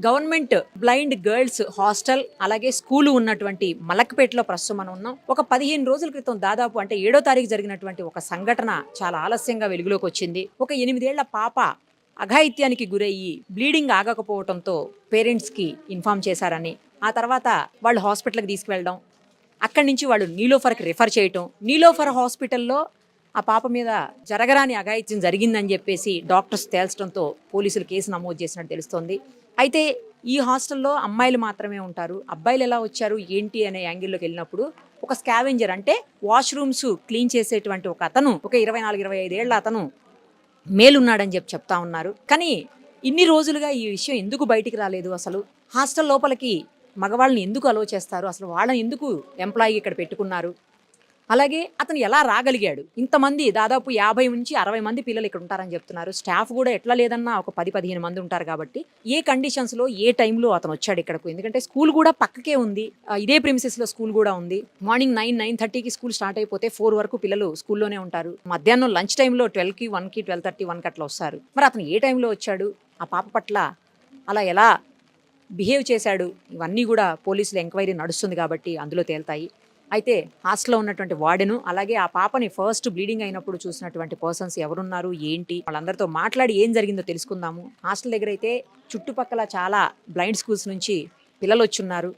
Government blind girls hostel అలాగే school ఉన్నటువంటి మలక్పేటలో ప్రస్తుతం మనం ఉన్నాం. ఒక 15 రోజుల క్రితం దాదాపు అంటే 7వ తారీఖు జరిగినటువంటి ఒక సంఘటన చాలా ఆలస్యంగా వెలుగులోకి వచ్చింది. ఒక 8 ఏళ్ల పాప అఘాయిత్యానికి గురయ్యి బ్లీడింగ్ ఆగకపోవడంతో పేరెంట్స్కి ఇన్ఫార్మ్ చేశారని, ఆ తర్వాత వాళ్ళు హాస్పిటల్కి తీసుకువెళ్ళడం, అక్కడి నుంచి వాళ్ళు నీలోఫర్కి రిఫర్ చేయటం, నీలోఫర్ హాస్పిటల్లో ఆ పాప మీద జరగరాని అఘాయిత్యం జరిగిందని చెప్పేసి డాక్టర్స్ తేల్చడంతో పోలీసులు కేసు నమోదు చేసినట్టు తెలుస్తోంది. అయితే ఈ హాస్టల్లో అమ్మాయిలు మాత్రమే ఉంటారు, అబ్బాయిలు ఎలా వచ్చారు ఏంటి అనే యాంగిల్లోకి వెళ్ళినప్పుడు ఒక స్కావెంజర్ అంటే వాష్రూమ్స్ క్లీన్ చేసేటువంటి ఒక అతను, ఒక 24-25 ఏళ్ల అతను మేలున్నాడని చెప్తా ఉన్నారు. కానీ ఇన్ని రోజులుగా ఈ విషయం ఎందుకు బయటికి రాలేదు? అసలు హాస్టల్ లోపలికి మగవాళ్ళని ఎందుకు అలో చేస్తారు? అసలు వాళ్ళని ఎందుకు ఎంప్లాయీ ఇక్కడ పెట్టుకున్నారు? అలాగే అతను ఎలా రాగలిగాడు? ఇంతమంది దాదాపు 50 నుంచి 60 మంది పిల్లలు ఇక్కడ ఉంటారని చెప్తున్నారు. స్టాఫ్ కూడా ఎట్లా లేదన్నా ఒక 10-15 మంది ఉంటారు కాబట్టి ఏ కండిషన్స్లో ఏ టైంలో అతను వచ్చాడు ఇక్కడకు? ఎందుకంటే స్కూల్ కూడా పక్కకే ఉంది, ఇదే ప్రిమిసెస్లో స్కూల్ కూడా ఉంది. మార్నింగ్ 9-9:30కి స్కూల్ స్టార్ట్ అయిపోతే 4 వరకు పిల్లలు స్కూల్లోనే ఉంటారు. మధ్యాహ్నం లంచ్ టైంలో 12కి 1కి 12:30 1కి అట్లా వస్తారు. మరి అతను ఏ టైంలో వచ్చాడు? ఆ పాప పట్ల అలా ఎలా బిహేవ్ చేశాడు? ఇవన్నీ కూడా పోలీసులు ఎంక్వైరీ నడుస్తుంది కాబట్టి అందులో తేల్తాయి. అయితే హాస్టల్లో ఉన్నటువంటి వార్డెను అలాగే ఆ పాపని ఫస్ట్ బ్లీడింగ్ అయినప్పుడు చూసినటువంటి పర్సన్స్ ఎవరున్నారు ఏంటి వాళ్ళందరితో మాట్లాడి ఏం జరిగిందో తెలుసుకుందాము. హాస్టల్ దగ్గర అయితే చుట్టుపక్కల చాలా బ్లైండ్ స్కూల్స్ నుంచి పిల్లలు వచ్చున్నారు,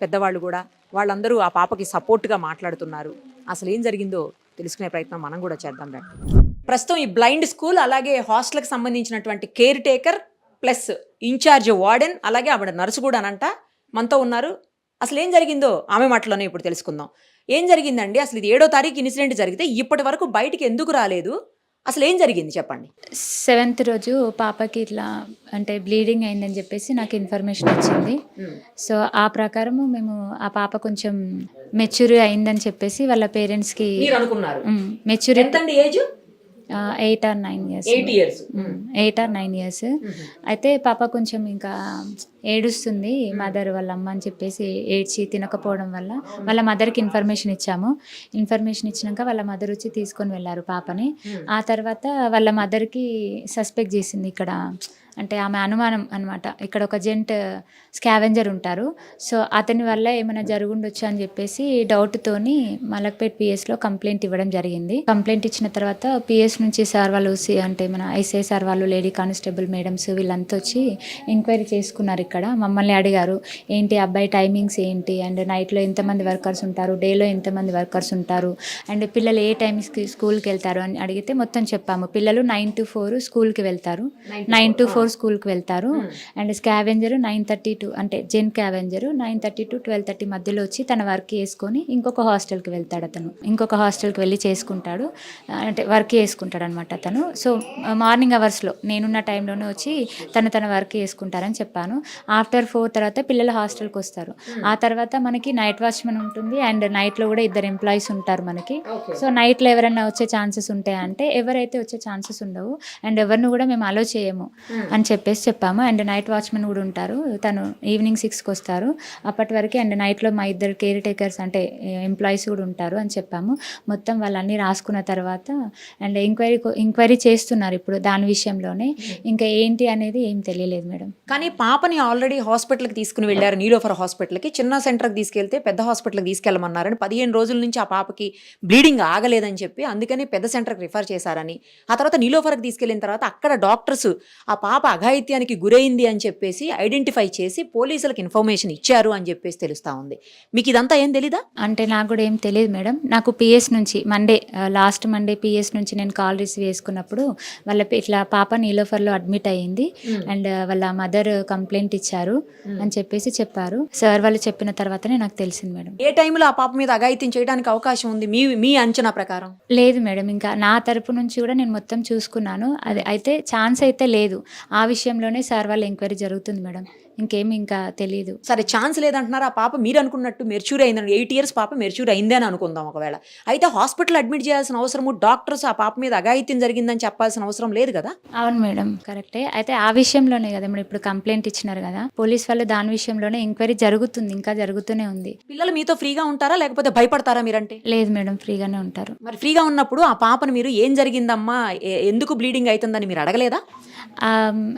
పెద్దవాళ్ళు కూడా. వాళ్ళందరూ ఆ పాపకి సపోర్ట్గా మాట్లాడుతున్నారు. అసలు ఏం జరిగిందో తెలుసుకునే ప్రయత్నం మనం కూడా చేద్దాం రండి. ప్రస్తుతం ఈ బ్లైండ్ స్కూల్ అలాగే హాస్టల్కి సంబంధించినటువంటి caretaker plus in charge warden అలాగే ఆవిడ నర్సు కూడా అనంట మనతో ఉన్నారు. అసలు ఏం జరిగిందో ఆమె మాటలోనే ఇప్పుడు తెలుసుకుందాం. ఏం జరిగిందండి? అసలు ఇది 7వ తారీఖు ఇన్సిడెంట్ జరిగితే ఇప్పటి వరకు బయటికి ఎందుకు రాలేదు? అసలు ఏం జరిగింది చెప్పండి. 7th రోజు పాపకి ఇట్లా అంటే బ్లీడింగ్ అయిందని చెప్పేసి నాకు ఇన్ఫర్మేషన్ వచ్చింది. సో ఆ ప్రకారము మేము ఆ పాప కొంచెం మెచ్యూర్ అయిందని చెప్పేసి వాళ్ళ పేరెంట్స్కి అనుకున్నారు. Maturity age 8 or 9 years. 8 or 9 years. అయితే పాప కొంచెం ఇంకా ఏడుస్తుంది మదర్ వాళ్ళ అమ్మ అని చెప్పేసి ఏడ్చి తినకపోవడం వల్ల వాళ్ళ మదర్కి ఇన్ఫర్మేషన్ ఇచ్చాము. ఇన్ఫర్మేషన్ ఇచ్చినాక వాళ్ళ మదర్ వచ్చి తీసుకొని వెళ్ళారు పాపని. ఆ తర్వాత వాళ్ళ మదర్కి సస్పెక్ట్ చేసింది ఇక్కడ, అంటే ఆమె అనుమానం అనమాట, ఇక్కడ ఒక జెంట్ స్కావెంజర్ ఉంటారు, సో అతని వల్ల ఏమైనా జరుగుండొచ్చు అని చెప్పేసి డౌట్తోని మలక్పేట్ పిఎస్లో కంప్లైంట్ ఇవ్వడం జరిగింది. కంప్లైంట్ ఇచ్చిన తర్వాత పిఎస్ నుంచి సార్ వాళ్ళు అంటే మన ఐసీఐ సార్ వాళ్ళు, లేడీ కానిస్టేబుల్ మేడమ్స్ వీళ్ళంతా వచ్చి ఎంక్వైరీ చేసుకున్నారు. ఇక్కడ మమ్మల్ని అడిగారు ఏంటి అబ్బాయి టైమింగ్స్ ఏంటి, అండ్ నైట్లో ఎంతమంది వర్కర్స్ ఉంటారు, డేలో ఎంతమంది వర్కర్స్ ఉంటారు, అండ్ పిల్లలు ఏ టైమ్స్కి స్కూల్కి వెళ్తారు అని అడిగితే మొత్తం చెప్పాము. పిల్లలు 9 to 4 స్కూల్కి వెళ్తారు, 9 to 4 స్కూల్కి వెళ్తారు. అండ్ స్కావెంజర్ 9:30 to అంటే జెన్ స్కావెంజర్ 9:30 to 12:30 మధ్యలో వచ్చి తన వర్క్ చేసుకొని ఇంకొక హాస్టల్కి వెళ్తాడు. అతను ఇంకొక హాస్టల్కి వెళ్ళి చేసుకుంటాడు, అంటే వర్క్ చేసుకుంటాడు అనమాట అతను. సో మార్నింగ్ అవర్స్లో నేనున్న టైంలోనే వచ్చి తన వర్క్ చేసుకుంటారని చెప్పాను. ఆఫ్టర్ 4 తర్వాత పిల్లలు హాస్టల్కి వస్తారు. ఆ తర్వాత మనకి నైట్ వాచ్మెన్ ఉంటుంది, అండ్ నైట్లో కూడా 2 ఎంప్లాయీస్ ఉంటారు మనకి. సో నైట్లో ఎవరైనా వచ్చే ఛాన్సెస్ ఉంటాయంటే ఎవరైతే వచ్చే ఛాన్సెస్ ఉండవు, అండ్ ఎవరిని కూడా మేము అలో చేయము అని చెప్పేసి చెప్పాము. అండ్ నైట్ వాచ్మెన్ కూడా ఉంటారు, తను ఈవినింగ్ 6కి వస్తారు అప్పటి వరకు. అండ్ నైట్లో మా 2 కేర్ టేకర్స్ అంటే ఎంప్లాయీస్ కూడా ఉంటారు అని చెప్పాము. మొత్తం వాళ్ళన్నీ రాసుకున్న తర్వాత అండ్ ఎంక్వైరీ చేస్తున్నారు ఇప్పుడు దాని విషయంలోనే. ఇంకా ఏంటి అనేది ఏం తెలియలేదు మేడం. కానీ పాపని ఆల్రెడీ హాస్పిటల్కి తీసుకుని వెళ్ళారు, నీలోఫర్ హాస్పిటల్కి. చిన్న సెంటర్కి తీసుకెళ్తే పెద్ద హాస్పిటల్కి తీసుకెళ్ళమన్నారని, 15 రోజుల నుంచి ఆ పాపకి బ్లీడింగ్ ఆగలేదని చెప్పి అందుకని పెద్ద సెంటర్కి రిఫర్ చేశారని, ఆ తర్వాత నీలోఫర్కి తీసుకెళ్ళిన తర్వాత అక్కడ డాక్టర్స్ ఆ పాప అఘాయిత్యానికి గురైంది అని చెప్పేసి ఐడెంటిఫై చేసి పోలీసులకు ఇన్ఫర్మేషన్ ఇచ్చారు అని చెప్పేసి తెలుస్తా ఉంది. మీకు ఇదంతా ఏం తెలీదా? అంటే నాకు కూడా ఏం తెలియదు మేడం. నాకు పిఎస్ నుంచి లాస్ట్ మండే పిఎస్ నుంచి నేను కాల్ రిసీవ్ చేసుకున్నప్పుడు వాళ్ళ ఇట్లా పాప నీలోఫర్లో అడ్మిట్ అయ్యింది అండ్ వాళ్ళ మదర్ కంప్లైంట్ ఇచ్చారు అని చెప్పేసి చెప్పారు. సార్ వాళ్ళు చెప్పిన తర్వాతనే నాకు తెలిసింది మేడం. ఏ టైంలో ఆ పాప మీద అఘాయిత్యం చేయడానికి అవకాశం ఉంది మీ అంచనా ప్రకారం? లేదు మేడం, ఇంకా నా తరపు నుంచి కూడా నేను మొత్తం చూసుకున్నాను, అది అయితే ఛాన్స్ అయితే లేదు. ఆ విషయంలోనే సార్ వాళ్ళ ఎంక్వైరీ జరుగుతుంది మేడం, ఇంకేమి ఇంకా తెలియదు. సరే, ఛాన్స్ లేదంటున్నారు. ఆ పాప మీరు అనుకున్నట్టు మెచ్యూర్ అయిందని, 8 years పాప మెచ్యూర్ అయిందే అని అనుకుందాం ఒకవేళ. అయితే హాస్పిటల్ అడ్మిట్ చేయాల్సిన అవసరము, డాక్టర్స్ ఆ పాప మీద అఘాయిత్యం జరిగిందని చెప్పాల్సిన అవసరం లేదు కదా? అవును మేడం, కరెక్టే. అయితే ఆ విషయంలోనే కదా మేడం ఇప్పుడు కంప్లైంట్ ఇచ్చినారు కదా పోలీస్ వాళ్ళు, దాని విషయంలోనే ఎంక్వైరీ జరుగుతుంది, ఇంకా జరుగుతూనే ఉంది. పిల్లలు మీతో ఫ్రీగా ఉంటారా లేకపోతే భయపడతారా మీరంటే? లేదు మేడం, ఫ్రీగానే ఉంటారు. మరి ఫ్రీగా ఉన్నప్పుడు ఆ పాపను మీరు ఏం జరిగిందమ్మా, ఎందుకు బ్లీడింగ్ అవుతుందని మీరు అడగలేదా?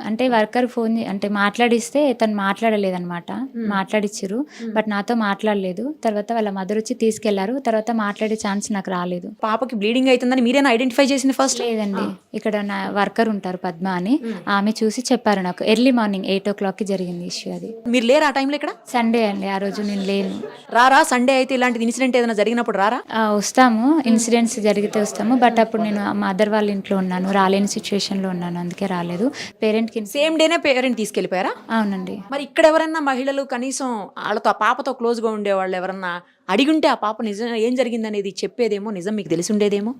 అంటే వర్కర్ ఫోన్ అంటే మాట్లాడిస్తే తను మాట్లాడలేదన్నమాట. మాట్లాడిచ్చిరు బట్ నాతో మాట్లాడలేదు. తర్వాత వాళ్ళ మదర్ వచ్చి తీసుకెళ్లారు. తర్వాత మాట్లాడే ఛాన్స్ నాకు రాలేదు. పాపకి బ్లీడింగ్ అవుతుందని మీరేనా ఐడెంటిఫై చేసింది ఫస్ట్? లేదండి, ఇక్కడ నా వర్కర్ ఉంటారు పద్మ అని, ఆమె చూసి చెప్పారు నాకు. ఎర్లీ మార్నింగ్ 8 o'clockకి జరిగింది ఇష్యూ. అది మీరు లేరు ఆ టైంలో ఇక్కడ? సండే అండి, ఆ రోజు నేను లేను. రారా సండే అయితే ఇలాంటి ఇన్సిడెంట్ ఏదైనా జరిగినప్పుడు రారా? వస్తాము, ఇన్సిడెంట్స్ జరిగితే వస్తాము. బట్ అప్పుడు నేను మా మదర్ వాళ్ళ ఇంట్లో ఉన్నాను, రాలేని సిచ్యువేషన్లో ఉన్నాను, అందుకే రాలేదు. పేరెంట్కి సేమ్ డేనే పేరెంట్ తీసుకెళ్లిపోయారా? అవునండి. మరి ఇక్కడ ఎవరైనా మహిళలు కనీసం వాళ్ళతో ఆ పాపతో క్లోజ్గా ఉండేవాళ్ళు ఎవరన్నా అడిగుంటే ఆ పాప నిజం ఏం జరిగిందనేది చెప్పేదేమో, నిజం మీకు తెలిసి ఉండేదేమో.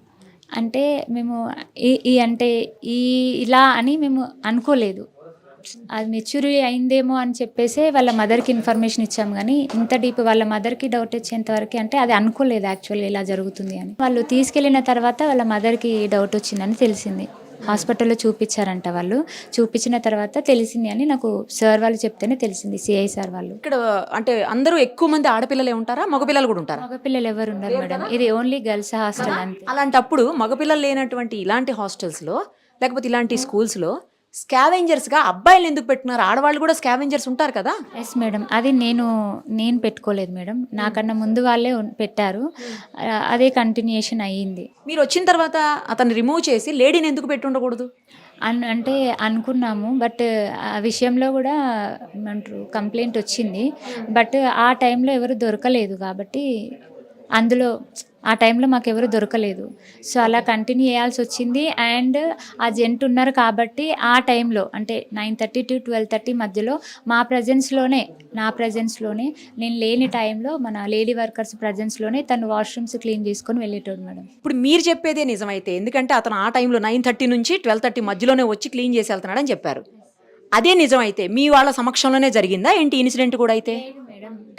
అంటే మేము అంటే ఇలా అని మేము అనుకోలేదు. అది మెచ్యూరిటీ అయిందేమో అని చెప్పేసి వాళ్ళ మదర్కి ఇన్ఫర్మేషన్ ఇచ్చాము. కానీ ఇంత డీప్ వాళ్ళ మదర్కి డౌట్ వచ్చేంత వరకు అంటే అది అనుకోలేదు యాక్చువల్గా ఇలా జరుగుతుంది అని. వాళ్ళు తీసుకెళ్ళిన తర్వాత వాళ్ళ మదర్కి డౌట్ వచ్చిందని తెలిసింది. హాస్పిటల్లో చూపించారంట. వాళ్ళు చూపించిన తర్వాత తెలిసింది అని నాకు సార్ వాళ్ళు చెప్తేనే తెలిసింది, సిఐ సార్ వాళ్ళు. ఇక్కడ అంటే అందరూ ఎక్కువ మంది ఆడపిల్లలే ఉంటారా, మగపిల్లలు కూడా ఉంటారా? మగపిల్లలు ఎవరు ఉండరు మేడం, ఇది ఓన్లీ గర్ల్స్ హాస్టల్ అంతే. అలాంటప్పుడు మగపిల్లలు లేనటువంటి ఇలాంటి హాస్టల్స్లో లేకపోతే ఇలాంటి స్కూల్స్లో స్కావెంజర్స్గా అబ్బాయిలు ఎందుకు పెట్టుకున్నారు? ఆడవాళ్ళు కూడా స్కావెంజర్స్ ఉంటారు కదా. ఎస్ మేడం, అది నేను పెట్టుకోలేదు మేడం, నాకన్నా ముందు వాళ్ళే పెట్టారు. అదే కంటిన్యూషన్ అయ్యింది. మీరు వచ్చిన తర్వాత అతన్ని రిమూవ్ చేసి లేడీని ఎందుకు పెట్టి ఉండకూడదు అంటే అనుకున్నాము. బట్ ఆ విషయంలో కూడా ఏమంటారు కంప్లైంట్ వచ్చింది. బట్ ఆ టైంలో ఎవరు దొరకలేదు కాబట్టి అందులో ఆ టైంలో మాకు ఎవరు దొరకలేదు. సో అలా కంటిన్యూ చేయాల్సి వచ్చింది. అండ్ ఆ జెంట్ ఉన్నారు కాబట్టి ఆ టైంలో అంటే 9:30 to 12:30 మధ్యలో నా ప్రజెన్స్లోనే నేను లేని టైంలో మన లేడీ వర్కర్స్ ప్రజెన్స్లోనే తను వాష్రూమ్స్ క్లీన్ చేసుకొని వెళ్ళేటోడు మేడం. ఇప్పుడు మీరు చెప్పేదే నిజమైతే, ఎందుకంటే అతను ఆ టైంలో 9:30 నుంచి 12:30 మధ్యలోనే వచ్చి క్లీన్ చేసి వెళ్తున్నాడని చెప్పారు. అదే నిజమైతే మీ వాళ్ళ సమక్షంలోనే జరిగిందా ఏంటి ఇన్సిడెంట్ కూడా? అయితే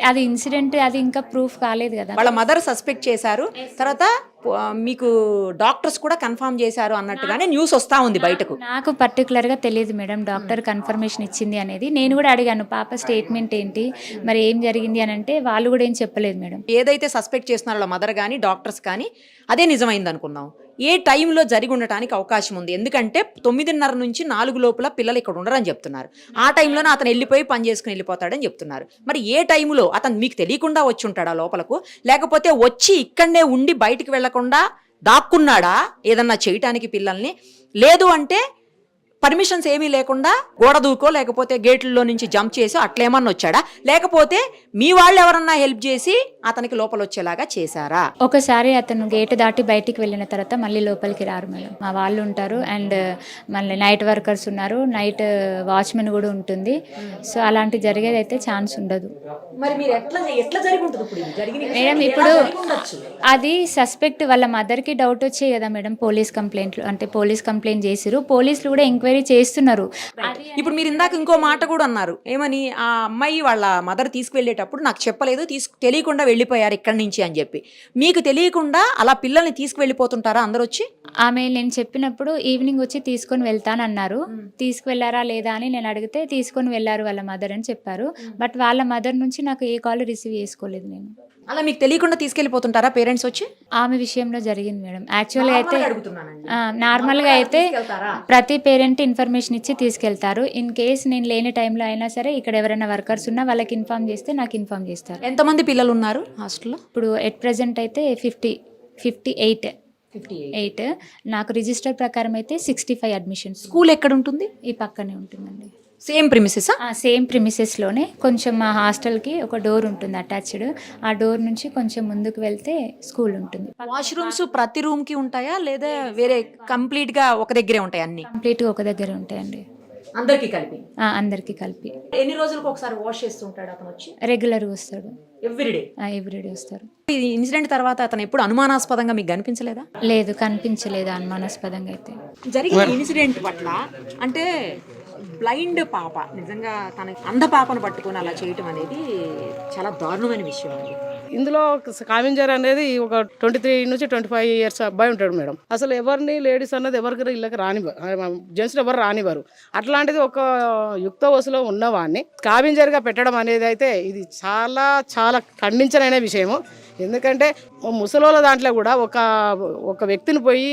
అది ఇన్సిడెంట్, అది ఇంకా ప్రూఫ్ కాలేదు కదా. వాళ్ళ మదర్ సస్పెక్ట్ చేశారు, తర్వాత మీకు డాక్టర్స్ కూడా కన్ఫర్మ్ చేశారు అన్నట్టుగానే న్యూస్ వస్తా ఉంది బయటకు. నాకు పర్టికులర్గా తెలియదు మేడం డాక్టర్ కన్ఫర్మేషన్ ఇచ్చింది అనేది. నేను కూడా అడిగాను పాప స్టేట్మెంట్ ఏంటి, మరి ఏం జరిగింది అని అంటే వాళ్ళు కూడా ఏం చెప్పలేదు మేడం. ఏదైతే సస్పెక్ట్ చేస్తున్నారో వాళ్ళ మదర్ కానీ డాక్టర్స్ కానీ అదే నిజమైంది అనుకుందాం. ఏ టైంలో జరిగి ఉండటానికి అవకాశం ఉంది? ఎందుకంటే 9:30 నుంచి 4 లోపల పిల్లలు ఇక్కడ ఉండరని చెప్తున్నారు. ఆ టైంలోనే అతను వెళ్ళిపోయి పని చేసుకుని వెళ్ళిపోతాడని చెప్తున్నారు. మరి ఏ టైంలో అతను మీకు తెలియకుండా వచ్చి ఉంటాడా లోపలకు, లేకపోతే వచ్చి ఇక్కడనే ఉండి బయటికి వెళ్లకుండా దాక్కున్నాడా ఏదన్నా చేయటానికి పిల్లల్ని? లేదు అంటే పర్మిషన్స్ ఏమీ లేకుండా గోడ దూకో లేకపోతే గేట్లలో నుంచి జంప్ చేసి అట్లేమన్నా వచ్చాడా, లేకపోతే మీ వాళ్ళు ఎవరన్నా హెల్ప్ చేసి అతనికి లోపల వచ్చేలాగా చేశారా? ఒకసారి అతను గేట్ దాటి బయటికి వెళ్ళిన తర్వాత మళ్ళీ లోపలికి రారు మేడం. మా వాళ్ళు ఉంటారు అండ్ మళ్ళీ నైట్ వర్కర్స్ ఉన్నారు, నైట్ వాచ్మెన్ కూడా ఉంటుంది. సో అలాంటి జరిగేది అయితే ఛాన్స్ ఉండదు. మరి మీరు ఎట్లా జరిగి ఉంటుంది మేడం? ఇప్పుడు అది సస్పెక్ట్ వాళ్ళ మదర్కి డౌట్ వచ్చాయి కదా మేడం, పోలీస్ కంప్లైంట్ చేసిరు, పోలీసులు కూడా ఎంక్వైరీ చేస్తున్నారు. ఇప్పుడు మీరు ఇందాక ఇంకో మాట కూడా అన్నారు, ఏమని? ఆ అమ్మాయి వాళ్ళ మదర్ తీసుకువెళ్ళేటప్పుడు నాకు చెప్పలేదు, తెలియకుండా వెళ్ళిపోయారు ఇక్కడి నుంచి అని చెప్పి. మీకు తెలియకుండా అలా పిల్లల్ని తీసుకువెళ్ళిపోతుంటారా అందరూ వచ్చి? ఆమె నేను చెప్పినప్పుడు ఈవినింగ్ వచ్చి తీసుకొని వెళ్తానన్నారు. తీసుకువెళ్ళారా లేదా అని నేను అడిగితే తీసుకొని వెళ్ళారు వాళ్ళ మదర్ అని చెప్పారు. బట్ వాళ్ళ మదర్ నుంచి నాకు ఏ కాల్ రిసీవ్ చేసుకోలేదు నేను. అలా మీకు తెలియకుండా తీసుకెళ్ళిపోతుంటారా పేరెంట్స్ వచ్చి? ఆమె విషయంలో జరిగింది మేడం. యాక్చువల్గా అయితే నార్మల్గా అయితే ప్రతి పేరెంట్ ఇన్ఫర్మేషన్ ఇచ్చి తీసుకెళ్తారు. ఇన్ కేస్ నేను లేని టైంలో అయినా సరే ఇక్కడ ఎవరైనా వర్కర్స్ ఉన్నా వాళ్ళకి ఇన్ఫార్మ్ చేస్తే నాకు ఇన్ఫార్మ్ చేస్తారు. ఎంతమంది పిల్లలు ఉన్నారు హాస్టల్లో? ఇప్పుడు ఎట్ ప్రెజెంట్ అయితే 58. నాకు రిజిస్టర్ ప్రకారం అయితే 65 అడ్మిషన్స్. స్కూల్ ఎక్కడ ఉంటుంది? ఈ పక్కనే ఉంటుందండి. Same premises? సేమ్ ప్రిమిసెస్లోనే కొంచెం మా హాస్టల్కి ఒక డోర్ ఉంటుంది అటాచ్డ్. ఆ డోర్ నుంచి కొంచెం ముందుకు వెళ్తే స్కూల్ ఉంటుంది. వాష్రూమ్స్ ప్రతి రూమ్కి ఉంటాయా లేదా వేరే కంప్లీట్గా ఒక దగ్గరే ఉంటాయి? అన్ని కంప్లీట్గా ఒక దగ్గరే ఉంటాయండి. అందరికీ కలిపి. ఎన్ని రోజులకు ఒకసారి వాష్ చేస్తుంటాడు అతను వచ్చి? రెగ్యులర్గా వస్తాడు. ఎవ్రీడే వస్తారు. ఈ ఇన్సిడెంట్ తర్వాత అతను ఎప్పుడు అనుమానాస్పదంగా మీకు కనిపించలేదా? లేదు, కనిపించలేదు అనుమానాస్పదంగా అయితే. జరిగిన ఇన్సిడెంట్ పట్ల అంటే బ్లైండ్ పాప, నిజంగా తన అంధ పాపను పట్టుకొని అలా చేయటం అనేది చాలా దారుణమైన విషయం అండి. ఇందులో స్కావెంజర్ అనేది ఒక 23 నుంచి 25 ఇయర్స్ అబ్బాయి ఉంటాడు మేడం. అసలు ఎవరిని లేడీస్ అన్నది ఎవరికి ఇళ్ళకి జెంట్స్ ఎవరు రానివ్వరు. అట్లాంటిది ఒక యుక్త వయసులో ఉన్నవాడిని స్కావెంజర్గా పెట్టడం అనేది అయితే ఇది చాలా చాలా ఖండించనైన విషయము. ఎందుకంటే ముసలోళ్ళ దాంట్లో కూడా ఒక వ్యక్తిని పోయి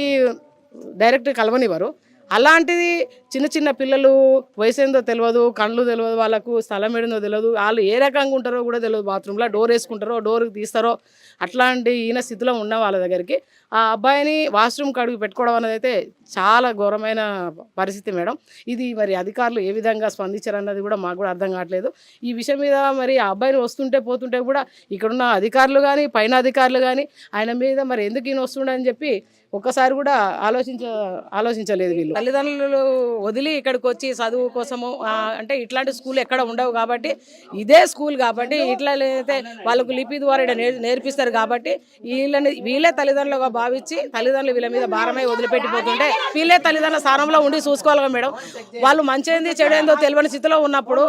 డైరెక్ట్ కలవనివ్వరు. అలాంటిది చిన్న చిన్న పిల్లలు వయసు ఏందో తెలియదు, కళ్ళు తెలియదు, వాళ్ళకు స్థలం ఏడిందో తెలియదు, వాళ్ళు ఏ రకంగా ఉంటారో కూడా తెలియదు, బాత్రూంలో డోర్ వేసుకుంటారో డోర్కి తీస్తారో అట్లాంటి ఈయన స్థితిలో ఉన్న వాళ్ళ దగ్గరికి ఆ అబ్బాయిని వాష్రూమ్ కడుగు పెట్టుకోవడం అనేది అయితే చాలా ఘోరమైన పరిస్థితి మేడం. ఇది మరి అధికారులు ఏ విధంగా స్పందించారన్నది కూడా మాకు కూడా అర్థం కావట్లేదు. ఈ విషయం మీద మరి ఆ అబ్బాయిని వస్తుంటే పోతుంటే కూడా ఇక్కడున్న అధికారులు కానీ పైన అధికారులు కానీ ఆయన మీద మరి ఎందుకు ఈయన వస్తుండని చెప్పి ఒక్కసారి కూడా ఆలోచించలేదు వీళ్ళు. తల్లిదండ్రులు వదిలి ఇక్కడికి వచ్చి చదువు కోసము అంటే ఇట్లాంటి స్కూల్ ఎక్కడ ఉండవు కాబట్టి ఇదే స్కూల్ కాబట్టి ఇట్లా అయితే వాళ్ళకు లిపి ద్వారా ఇక్కడ నేర్పిస్తారు కాబట్టి వీళ్ళే తల్లిదండ్రులుగా భావించి తల్లిదండ్రులు వీళ్ళ మీద భారమై వదిలిపెట్టిపోతుంటే వీళ్ళే తల్లిదండ్రుల స్థానంలో ఉండి చూసుకోవాలి మేడం. వాళ్ళు మంచిది చెడేందో తెలియని స్థితిలో ఉన్నప్పుడు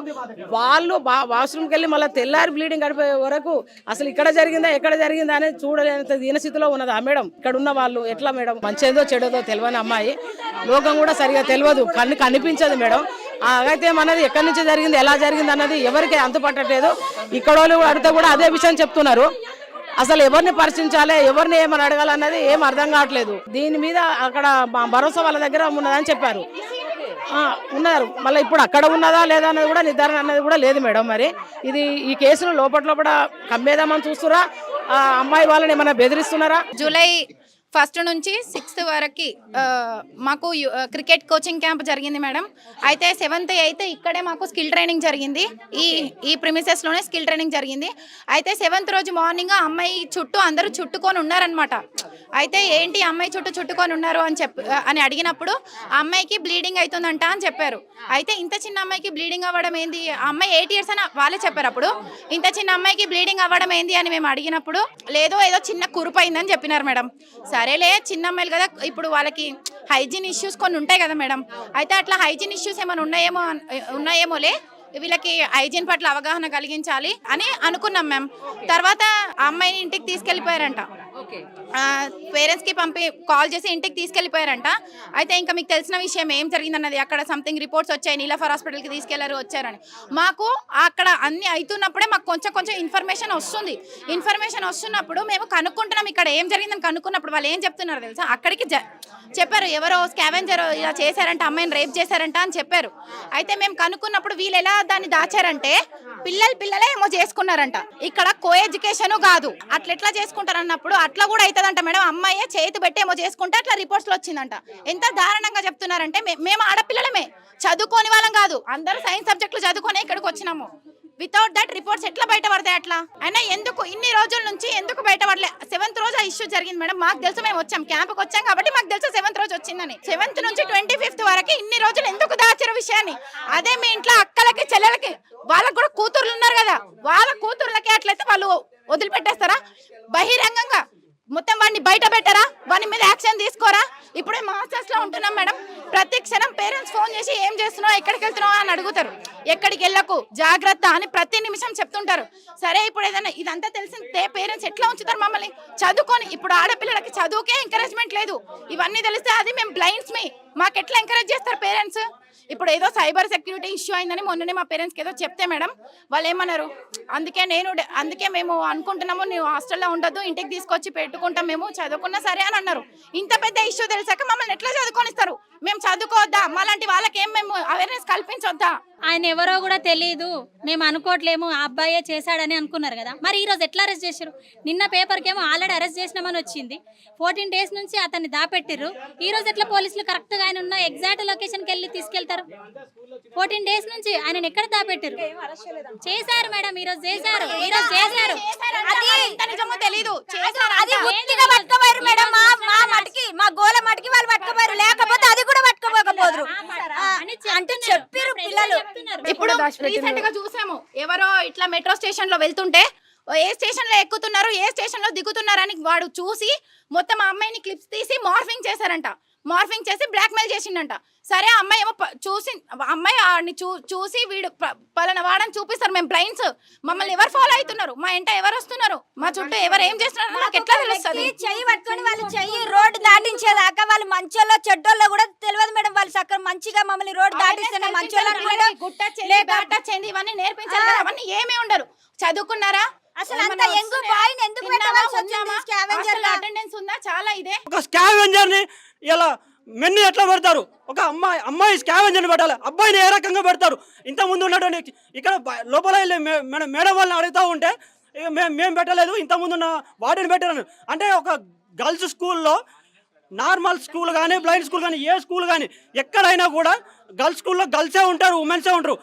వాళ్ళు వాష్రూమ్కి వెళ్ళి మళ్ళీ తెల్లారి బ్లీడింగ్ గడిపే వరకు అసలు ఇక్కడ జరిగిందా ఎక్కడ జరిగిందా అనేది చూడలేనంత దీన స్థితిలో ఉన్నదా మేడం? ఇక్కడ ఉన్న వాళ్ళు ఎట్లా మేడం? మంచిదో చెడేదో తెలియని అమ్మాయి, లోకం కూడా సరిగా తెలియదు, కనిపించదు మేడం. అయితే మనది ఎక్కడి నుంచి జరిగింది ఎలా జరిగింది అన్నది ఎవరికి అంతుపట్టట్లేదు. ఇక్కడ వాళ్ళు అడిగితే కూడా అదే విషయం చెప్తున్నారు. అసలు ఎవరిని పరిశీలించాలి, ఎవరిని ఏమని అడగాలన్నది ఏం అర్థం కావట్లేదు. దీని మీద అక్కడ భరోసా వాళ్ళ దగ్గర ఉన్నదని చెప్పారు, ఉన్నారు. మళ్ళీ ఇప్పుడు అక్కడ ఉన్నదా లేదా అన్నది కూడా నిర్ధారణ అన్నది కూడా లేదు మేడం. మరి ఇది ఈ కేసును లోపల కమ్మేదామని చూస్తురా, అమ్మాయి వాళ్ళని ఏమైనా బెదిరిస్తున్నారా? జూలై 1 నుంచి 6 వరకు మాకు క్రికెట్ కోచింగ్ క్యాంప్ జరిగింది మేడం. అయితే 7th 8th ఇక్కడే మాకు స్కిల్ ట్రైనింగ్ జరిగింది, ఈ ప్రిమిసెస్లోనే స్కిల్ ట్రైనింగ్ జరిగింది. అయితే 7th రోజు మార్నింగ్ అమ్మాయి చుట్టూ అందరూ చుట్టుకొని ఉన్నారనమాట. అయితే ఏంటి అమ్మాయి చుట్టుకొని ఉన్నారు అని అడిగినప్పుడు ఆ అమ్మాయికి బ్లీడింగ్ అవుతుందంట అని చెప్పారు. అయితే ఇంత చిన్న అమ్మాయికి బ్లీడింగ్ అవ్వడం ఏంది, ఆ అమ్మాయి 8 years అని వాళ్ళే చెప్పారు. అప్పుడు ఇంత చిన్న అమ్మాయికి బ్లీడింగ్ అవ్వడం ఏంది అని మేము అడిగినప్పుడు ఏదో చిన్న కురుపు అయిందని చెప్పినారు మేడం. సరేలే చిన్న అమ్మాయిలు కదా, ఇప్పుడు వాళ్ళకి హైజీన్ ఇష్యూస్ కొన్ని ఉంటాయి కదా మేడం. అయితే అట్లా హైజీన్ ఇష్యూస్ ఏమైనా ఉన్నాయేమోలే, వీళ్ళకి హైజీన్ పట్ల అవగాహన కలిగించాలి అని అనుకున్నాం మేము. తర్వాత ఆ అమ్మాయిని ఇంటికి తీసుకెళ్ళిపోయారంట, పేరెంట్స్కి కాల్ చేసి ఇంటికి తీసుకెళ్ళిపోయారంట. అయితే ఇంకా మీకు తెలిసిన విషయం ఏం జరిగిందన్నది, అక్కడ సంథింగ్ రిపోర్ట్స్ వచ్చాయి, నీలఫర్ హాస్పిటల్కి వచ్చారని. మాకు అక్కడ అన్ని అవుతున్నప్పుడే మాకు కొంచెం ఇన్ఫర్మేషన్ వస్తున్నప్పుడు మేము కనుక్కుంటున్నాం ఇక్కడ ఏం జరిగిందని కనుక్కున్నప్పుడు వాళ్ళు ఏం చెప్తున్నారు తెలుసా, అక్కడికి చెప్పారు ఎవరో స్కావెంజర్ ఇలా చేశారంట, అమ్మాయిని రేప్ చేశారంట అని చెప్పారు. అయితే మేము కనుక్కున్నప్పుడు వీళ్ళు ఎలా దాన్ని దాచారంటే పిల్లలే ఏమో చేసుకున్నారంట. ఇక్కడ కో ఎడ్యుకేషన్ కాదు, అట్లా ఎట్లా చేసుకుంటారు అన్నప్పుడు అట్లా కూడా అవుతుందంట మేడం. అమ్మాయి చేతి పెట్టి ఏమో చేసుకుంటే అట్లా రిపోర్ట్స్ లో వచ్చిందంట. ఎంత దారుణంగా చెప్తున్నారంటే మేము ఆడపిల్లలమే, చదువుకోని వాళ్ళం కాదు, అందరూ సైన్స్ సబ్జెక్టులు చదువుకొని ఇక్కడికి వచ్చినాము. వితౌట్ దట్ రిపోర్ట్స్ ఎట్లా బయటపడతాయి? అట్లా అయినా ఎందుకు ఇన్ని రోజుల నుంచి ఎందుకు బయటపడలే? 7th రోజు ఆ ఇష్యూ జరిగింది మేడం. మాకు తెలుసు, మేము వచ్చాం క్యాంప్కి వచ్చాం కాబట్టి మాకు తెలుసు 7th రోజు వచ్చిందని. 7th నుంచి 25th వరకు ఇన్ని రోజులు ఎందుకు దాచారు విషయాన్ని? అదే మీ ఇంట్లో అక్కలకి చెల్లెలకి వాళ్ళకు కూడా కూతుర్లు ఉన్నారు కదా, వాళ్ళ కూతుర్లకి అట్లయితే వాళ్ళు వదిలిపెట్టేస్తారా? బహిరంగంగా మొత్తం వాడిని బయట పెట్టారా? వాని మీద యాక్షన్ తీసుకోరా? ఇప్పుడే మాస్టర్స్ లో ఉంటున్నాం మేడం, ప్రతి క్షణం పేరెంట్స్ ఫోన్ చేసి ఏం చేస్తున్నావు, ఎక్కడికి వెళ్తున్నావు అని అడుగుతారు. ఎక్కడికి వెళ్ళకు, జాగ్రత్త అని ప్రతి నిమిషం చెప్తుంటారు. సరే ఇప్పుడు ఏదైనా ఇదంతా తెలిసిందే పేరెంట్స్ ఎట్లా ఉంచుతారు మమ్మల్ని? చదువుకొని ఇప్పుడు ఆడపిల్లలకి చదువుకే ఎంకరేజ్మెంట్ లేదు. ఇవన్నీ తెలిస్తే అది మేము బ్లైండ్స్ మాకు ఎట్లా ఎంకరేజ్ చేస్తారు పేరెంట్స్? ఇప్పుడు ఏదో సైబర్ సెక్యూరిటీ ఇష్యూ అయిందని మొన్ననే మా పేరెంట్స్కి ఏదో చెప్తే మేడం వాళ్ళు ఏమన్నారు, అందుకే మేము అనుకుంటున్నాము నువ్వు హాస్టల్లో ఉండొద్దు, ఇంటికి తీసుకొచ్చి పెట్టుకుంటాం, మేము చదువుకున్నా సరే అని అన్నారు. ఇంత పెద్ద ఇష్యూ తెలిసాక మమ్మల్ని ఎట్లా చదువుకొనిస్తారు? మేము చదువుకోవద్దా? మాలాంటి వాళ్ళకి మేము అవేర్నెస్ కల్పించొద్దా? ఆయన ఎవరో కూడా తెలియదు, మేము అనుకోవట్లేము, ఆ అబ్బాయే చేశాడని అనుకున్నారు కదా. మరి ఈ రోజు ఎట్లా అరెస్ట్ చేశారు? నిన్న పేపర్కి ఏమో ఆల్రెడీ అరెస్ట్ చేసినామని వచ్చింది. 14 days నుంచి అతన్ని దాపెట్టిర్రు. ఈ రోజు ఎట్లా పోలీసులు కరెక్ట్గా ఆయన ఉన్న ఎగ్జాక్ట్ లొకేషన్కి వెళ్ళి తీసుకెళ్తారు? 14 days నుంచి ఆయన ఎక్కడ దాపెట్టిర్రు? చేశారు మేడం, ఈ రోజు చేశారు. తెలీదు మా గోల మటుకి వాళ్ళు పట్టుకోపోయారు, లేకపోతే అది కూడా పట్టుకోపోకపోదురు అంటే చెప్పారు పిల్లలు. ఇప్పుడు రీసెంట్ గా చూసాము, ఎవరో ఇట్లా మెట్రో స్టేషన్ లో వెళ్తుంటే ఏ స్టేషన్ లో ఎక్కుతున్నారు, ఏ స్టేషన్ లో దిగుతున్నారని వాడు చూసి మొత్తం ఆ అమ్మాయిని క్లిప్స్ తీసి మార్ఫింగ్ చేశారంట. మార్ఫింగ్ చేసి బ్లాక్ మెయిల్ చేసిండంట. సరే అమ్మాయి ఏమో అమ్మాయి చూసి వీడు పలానా వాడని చూపిస్తారు. మేము బ్లైండ్స్, మమ్మల్ని ఎవరు ఫాలో అవుతున్నారు, మా ఇంట ఎవరు వస్తున్నారు, మా చుట్టూ ఎవరు ఏం చేస్తున్నారు నాకు ఎట్లా తెలుస్తుంది? చెయ్యి పట్టుకొని వాళ్ళు చెయ్యి రోడ్డు దాటించేదాకా వాళ్ళు మంచోళ్ళో చెడ్డోళ్ళో కూడా తెలియదు మేడం. వాళ్ళు చక్కగా మంచిగా మమ్మల్ని రోడ్డు దాటిస్తేనే మంచోళ్ళు, గుట్ట చేయండి ఇవన్నీ నేర్పించాలి. అవన్నీ ఏమీ ఉండరు. చదువుకున్నారా? అసలు అంత యంగ్ బాయ్ని ఎందుకు పెట్టాల్సి వచ్చింది? స్కావెంజర్ అటెండెన్స్ ఉందా? చాలా ఇదే ఒక స్కావెంజర్ ని ఇలా మెన్ని ఎట్లా పెడతారు? ఒక అమ్మాయి స్కావెంజర్ని పెట్టాలి, అబ్బాయిని ఏ రకంగా పెడతారు? ఇంతకుముందు ఉన్నటువంటి ఇక్కడ లోపల వెళ్ళి మేడం వాళ్ళని అడుగుతూ ఉంటే మేము పెట్టలేదు, ఇంతకుముందు ఉన్న వాటిని పెట్టాను అంటే ఒక గర్ల్స్ స్కూల్లో నార్మల్ స్కూల్ కానీ బ్లైండ్ స్కూల్ కానీ ఏ స్కూల్ కానీ ఎక్కడైనా కూడా గర్ల్స్ స్కూల్లో గర్ల్సే ఉంటారు, ఉమెన్సే ఉంటారు.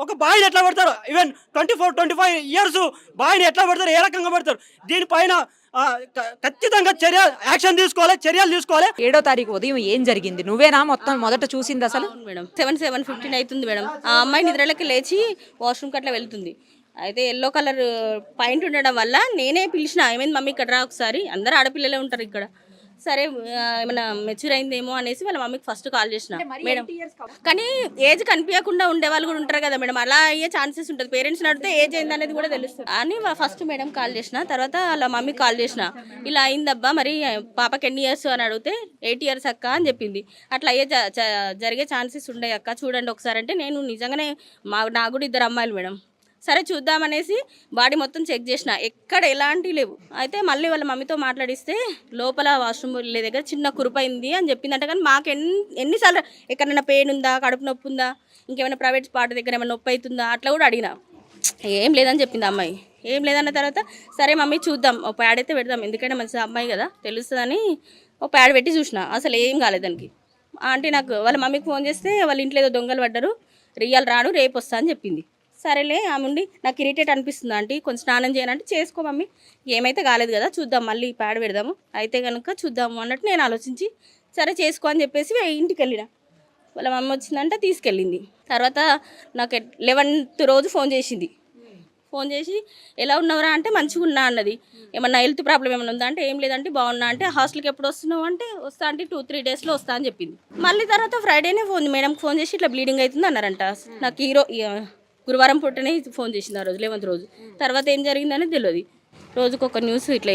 ఒక బాయ్ని ఎట్లా పెడతారు? ఈవెన్ 24-25 ఇయర్స్ బాయ్ని ఎట్లా పెడతారు? ఏ రకంగా పెడతారు? దీనిపైన ఖచ్చితంగా యాక్షన్ తీసుకోవాలి, చర్యలు తీసుకోవాలి. 7వ తారీఖు ఉదయం ఏం జరిగింది? నువ్వేనా మొత్తం మొదట చూసింది అసలు? మేడం 7:15 అవుతుంది మేడం. ఆ అమ్మాయి నిద్రలోకి లేచి వాష్రూమ్కి అట్లా వెళ్తుంది. అయితే ఎల్లో కలర్ పాయింట్ ఉండడం వల్ల నేనే పిలిచిన, ఏమైంది మమ్మీ ఇక్కడ రా ఒకసారి, అందరు ఆడపిల్లలే ఉంటారు ఇక్కడ, సరే ఏమైనా మెచ్యూర్ అయిందేమో అనేసి వాళ్ళ మమ్మీకి ఫస్ట్ కాల్ చేసిన మేడం. కానీ ఏజ్ కనిపించకుండా ఉండే వాళ్ళు కూడా ఉంటారు కదా మేడం, అలా అయ్యే ఛాన్సెస్ ఉంటుంది. పేరెంట్స్ అడిగితే ఏజ్ అయింది అనేది కూడా తెలుస్తుంది అని ఫస్ట్ మేడం కాల్ చేసిన. తర్వాత వాళ్ళ మమ్మీకి కాల్ చేసిన, ఇలా అయిందబ్బా మరి పాపకి ఎన్ని ఇయర్స్ అని అడిగితే 8 years అక్క అని చెప్పింది. అట్లా అయ్యే జరిగే ఛాన్సెస్ ఉండే అక్క, చూడండి ఒకసారి అంటే నేను నిజంగానే నాకు కూడా 2 అమ్మాయిలు మేడం. సరే చూద్దామనేసి బాడీ మొత్తం చెక్ చేసిన, ఎక్కడ ఎలాంటివి లేవు. అయితే మళ్ళీ వాళ్ళ మమ్మీతో మాట్లాడిస్తే లోపల వాష్రూమ్ వెళ్ళే దగ్గర చిన్న కురుపైంది అని చెప్పిందంట. కానీ మాకు ఎన్నిసార్లు ఎక్కడైనా పెయిన్ ఉందా, కడుపు నొప్పి ఉందా, ఇంకేమైనా ప్రైవేట్ స్పాట్ దగ్గర ఏమైనా నొప్పి అవుతుందా అట్లా కూడా అడిగినా, ఏం లేదని చెప్పింది అమ్మాయి. ఏం లేదన్న తర్వాత సరే మమ్మీ చూద్దాం, ఒక ప్యాడ్ అయితే పెడదాం, ఎందుకంటే మంచి అమ్మాయి కదా తెలుస్తుందని ఒక ప్యాడ్ పెట్టి చూసిన, అసలు ఏం కాలేదు దానికి. ఆంటీ నాకు వాళ్ళ మమ్మీకి ఫోన్ చేస్తే వాళ్ళ ఇంట్లో ఏదో దొంగలు పడ్డారు, రియల్ రాను రేపు వస్తా అని చెప్పింది. సరేలే ఆమె ఉండి నాకు ఇరిటేట్ అనిపిస్తుంది ఆంటీ, కొంచెం స్నానం చేయనంటే చేసుకో మమ్మీ, ఏమైతే కాలేదు కదా చూద్దాం, మళ్ళీ ప్యాడ్ పెడదాము, అయితే కనుక చూద్దాము అన్నట్టు నేను ఆలోచించి సరే చేసుకో అని చెప్పేసి ఇంటికి వెళ్ళిన. వాళ్ళ మమ్మీ వచ్చిందంటే తీసుకెళ్ళింది. తర్వాత నాకు 11th రోజు ఫోన్ చేసింది. ఫోన్ చేసి ఎలా ఉన్నవరా అంటే మంచిగా ఉన్నా అన్నది. ఏమన్నా హెల్త్ ప్రాబ్లం ఏమైనా ఉందా అంటే ఏం లేదంటే బాగున్నా అంటే హాస్టల్కి ఎప్పుడు వస్తున్నావు అంటే వస్తా అంటే 2-3 daysలో వస్తా అని చెప్పింది. మళ్ళీ తర్వాత ఫ్రైడేనే మేడంకి ఫోన్ చేసి ఇట్లా బ్లీడింగ్ అవుతుంది అన్నారంట. నాకు గురువారం పుట్టనే ఫోన్ చేసింది ఆ రోజు 11th రోజు. తర్వాత ఏం జరిగిందనేది తెలియదు, రోజుకొక న్యూస్ ఇట్లా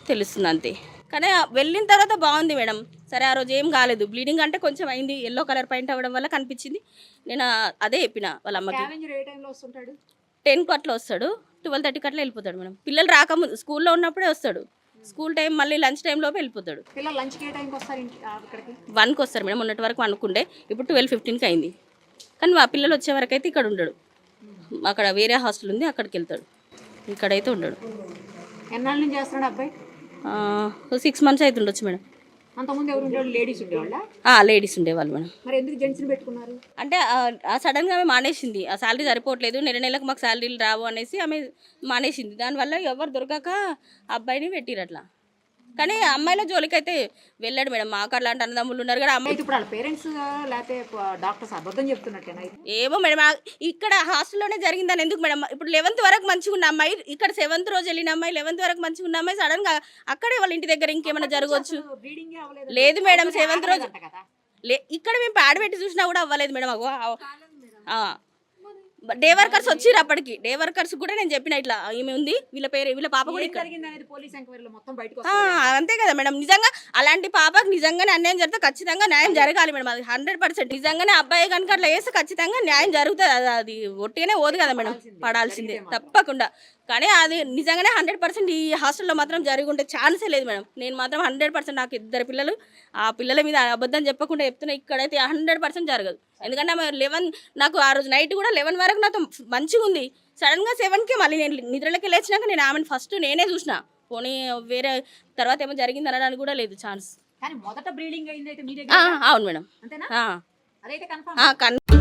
తెలుస్తుంది అంతే. కానీ వెళ్ళిన తర్వాత బాగుంది మేడం. సరే ఆ రోజు ఏం కాలేదు, బ్లీడింగ్ అంటే కొంచెం అయింది, ఎల్లో కలర్ పాయింట్ అవ్వడం వల్ల కనిపించింది. నేను అదే చెప్పిన వాళ్ళ అమ్మకి. 10కు అట్లా వస్తాడు, 12:30కి అట్లా వెళ్ళిపోతాడు మేడం. పిల్లలు రాకముందు స్కూల్లో ఉన్నప్పుడే వస్తాడు, స్కూల్ టైం మళ్ళీ లంచ్ టైం లోపు వెళ్ళిపోతాడు. 1కి వస్తారు మేడం, మొన్నటి వరకు 1కు ఉండే, ఇప్పుడు 12:15కి అయింది. కానీ మా పిల్లలు వచ్చే వరకు అయితే ఇక్కడ ఉండడు, అక్కడ వేరే హాస్టల్ ఉంది అక్కడికి వెళ్తాడు, ఇక్కడైతే ఉండడు. ఎన్నాళ్ళ నుంచి చేస్తున్నాడు అబ్బాయి? 6 months అవుతుండొచ్చు మేడం. అంతకుముందు ఎవరు ఉండేవాళ్ళు? లేడీస్ ఉండేవాళ్ళ? లేడీస్ ఉండేవాళ్ళు మేడం. మరి ఎందుకు జెంట్స్ని పెట్టుకున్నారు? అంటే సడన్గా ఆమె మానేసింది, ఆ శాలరీ సరిపోవట్లేదు, నెలకు మాకు శాలరీలు రావు అనేసి ఆమె మానేసింది. దానివల్ల ఎవరు దొరకక అబ్బాయిని పెట్టిరు అట్లా. కానీ అమ్మాయిల జోలికి అయితే వెళ్ళాడు మేడం. మాకు అలాంటి అన్నదమ్ములు ఉన్నారు కదా. అమ్మాయి ఇప్పుడు వాళ్ళ పేరెంట్స్ లేకపోతే డాక్టర్స్ అబద్ధం చెప్తున్నట్టేనా? ఏమో మేడం, ఇక్కడ హాస్టల్లోనే జరిగిందని ఎందుకు మేడం? ఇప్పుడు 11th వరకు మంచిగా ఉన్న అమ్మాయి, ఇక్కడ 7th రోజు వెళ్ళిన అమ్మాయి, 11th వరకు మంచిగా ఉన్న అమ్మాయి సడన్గా అక్కడే వాళ్ళ ఇంటి దగ్గర ఇంకేమైనా జరగవచ్చు. లేదు మేడం, 7th రోజు ఇక్కడ మేము ప్యాడ్ పెట్టి చూసినా కూడా అవ్వలేదు మేడం. డే వర్కర్స్ వచ్చిర్రు, అప్పటికి డే వర్కర్స్ కూడా నేను చెప్పిన ఇట్లా ఈమె ఉంది, వీళ్ళ పాప కూడా ఇక్కడ. అంతే కదా మేడం, నిజంగా అలాంటి పాపకు నిజంగానే అన్యాయం జరిగితే ఖచ్చితంగా న్యాయం జరగాలి మేడం. అది 100% నిజంగానే అబ్బాయి కనుక అట్లా వేస్తే ఖచ్చితంగా న్యాయం జరుగుతుంది. అది ఒట్టిగానే పోదు కదా మేడం, పడాల్సిందే తప్పకుండా. కానీ అది నిజంగానే 100% ఈ హాస్టల్లో మాత్రం జరిగి ఉంటే ఛాన్సే లేదు మేడం. నేను మాత్రం 100% నాకు 2 పిల్లలు, ఆ పిల్లల మీద అబద్ధం చెప్పకుండా చెప్తున్నా, ఇక్కడైతే 100% జరగదు. ఎందుకంటే ఆమె 11 నాకు ఆ రోజు నైట్ కూడా 11 వరకు నాతో మంచిగా ఉంది. సడన్గా 7కి మళ్ళీ నేను నిద్రలోకి లేచినాక నేను ఆమెను ఫస్ట్ నేనే చూసిన, పోనీ వేరే తర్వాత ఏమో జరిగింది అనడానికి కూడా లేదు ఛాన్స్. కానీ మొదట బ్లీడింగ్ అయింది అయితే మీ అవును మేడం. అంతేనా? అదైతే కన్ఫర్మ్.